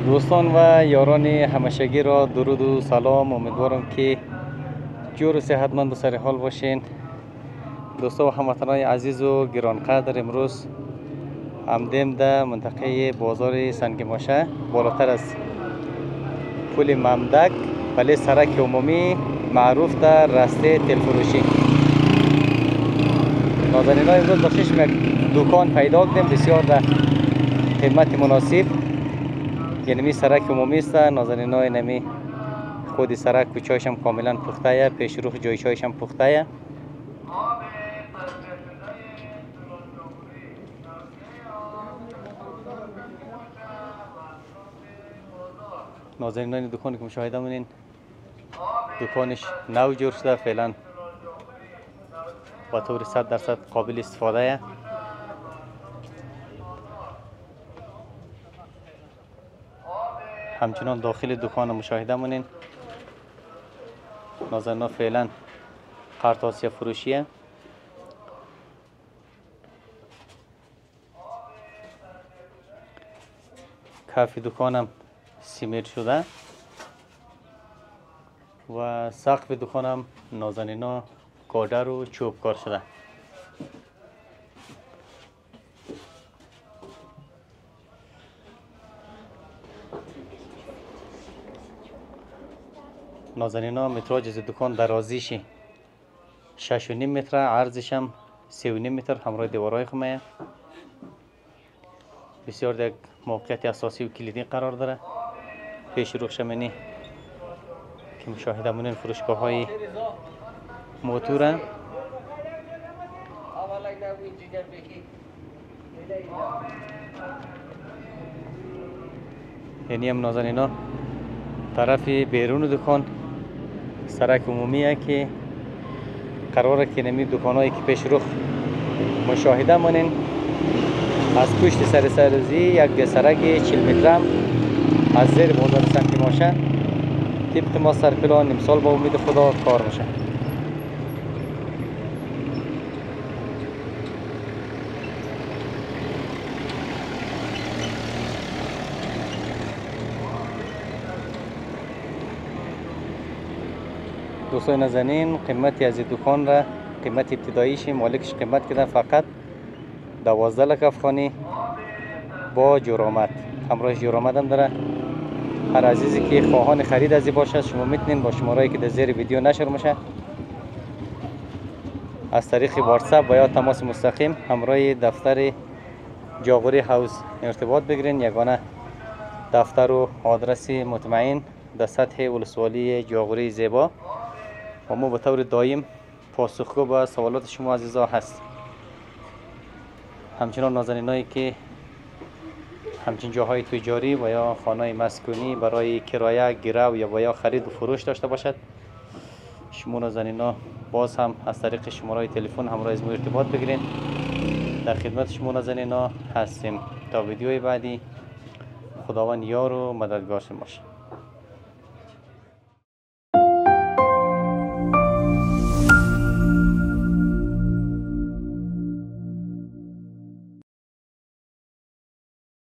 دوستان و یاران همشگی را درود و سلام. امیدوارم که جور و صحتمند و سر حال باشین. دوستا و هموطنان عزیز و گرانقدر، امروز همدم در منطقه بازار سنگ ماشه بالاتر از پل ممدک ولی سرک عمومی معروف در راسته تلفروشی. نازنین ها امروز با چشم یک دکان پیدا کردیم بسیار در قیمت مناسب. یعنی می سرک عمومی است. نازنین های نمی خود سرک و چایش هم کاملا پخته است. پیش رو جای چایش هم پخته است. نازنین های دکانی که مشاهده مونین دکانش نو جور شده، فعلا با طور 100% قابل استفاده است. همچنان داخل دکان مشاهده مونین نازنین ها فعلا قرطاسیه فروشیه. کف دکانم سیمرد شده و سقف دکانم نازنین ها کادر و چوب کار شده. نازنین ها متراژ از دکان درازیش 6.5 متر، عرضش هم 3.5 متر همراه دیوارهای خمه. بسیار در موقعیت اساسی و کلیدی قرار داره. پیش رو شمنی که مشاهده مونین فروشگاه های موتوره. یعنی هم نازنین ها طرف بیرون دکان سرک عمومیه که قراره که نمی دکان هایی که پیش رو مشاهده مونین از پشت سر سرزی یک سرک 40 متر از زیر بازار سنگ ماشه طبق ماستر پلان امسال با امید خدا کار میشه. دوستان نازنین قیمتی از دکان را قیمت ابتداییش مالکش قیمت کردن فقط 12 لک افغانی با جرامت. همراهش جرامت هم داره. هر عزیزی که خواهان خرید از باشه شما میتونین با شماره‌ای که در زیر ویدیو نشر میشه از طریق واتساپ و یا تماس مستقیم همراه دفتر جاغوری هاوس ارتباط بگیرین. یگانه دفتر و آدرس مطمئن در سطح ولسوالی جاغوری زیبا و ما به طور دایم پاسخگو به سوالات شما عزیزا هست. همچنان نازنینایی که همچنین جاهای تجاری و یا خانه مسکونی برای کرایه، گرو و یا خرید و فروش داشته باشد، شما نازنینا باز هم از طریق شماره تلفن همراه از ما ارتباط بگیرید. در خدمت شما نازنینا هستیم تا ویدیوی بعدی. خداوند یار و مددگار شما باشه.